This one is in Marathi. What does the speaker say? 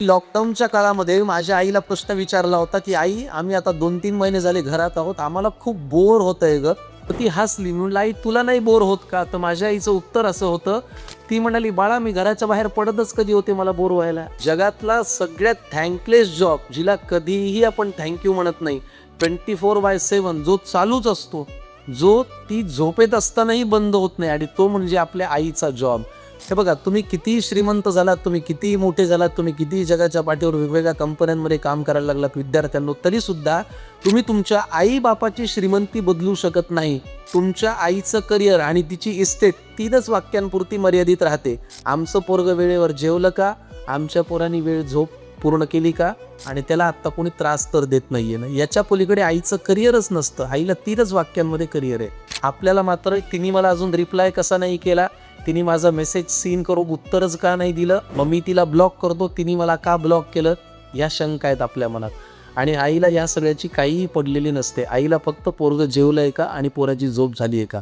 लॉकडाऊनच्या काळामध्ये माझ्या आईला प्रश्न विचारला होता, की "आई, आम्ही आता 2-3 महिने झाले घरात आहोत. आम्हाला खूप बोर होतंय गं." तर ती हसली. मी म्हटलं, "आई, तुला नाही बोर होत का?" तर माझ्या आईचं उत्तर असं होतं, ती म्हणाली, "बाळा, मी घराच्या बाहेर पडतच कधी होते मला बोर व्हायला." जगातला सगळ्यात थँकलेस जॉब, जिला कधीही आपण थँक यू म्हणत नाही, 24/7 जो चालूच असतो, जो ती झोपेत असतानाही बंद होत नाही आणि तो म्हणजे आपल्या आईचा जॉब. हे बघा, तुम्ही कितीही श्रीमंत झालात, तुम्ही कितीही मोठे झालात, तुम्ही कितीही जगाच्या पाठीवर वेगवेगळ्या कंपन्यांमध्ये काम करायला लागलात विद्यार्थ्यांनो, तरीसुद्धा तुम्ही तुमच्या आई-बापाची श्रीमंती बदलू शकत नाही. तुमच्या आईचं करिअर आणि तिची इस्टेट 3च वाक्यांपुरती मर्यादित राहते. आमचं पोरगं वेळेवर जेवलं का? आमच्या पोरांनी वेळ झोप पूर्ण केली का? आणि त्याला आत्ता कोणी त्रास तर देत नाहीये ना. याच्या पलीकडे आईचं करिअरच नसतं. आईला 3च वाक्यांमध्ये करिअर आहे. आपल्याला मात्र तिने मला अजून रिप्लाय कसा नाही केला, तिने माझा मेसेज सीन करून उत्तरच का नाही दिलं, मग मी तिला ब्लॉक करतो, तिने मला का ब्लॉक केलं, या शंका आहेत आपल्या मनात. आणि आईला या सगळ्याची काहीही पडलेली नसते. आईला फक्त पोरगं जेवलंय का आणि पोराची झोप झाली आहे का.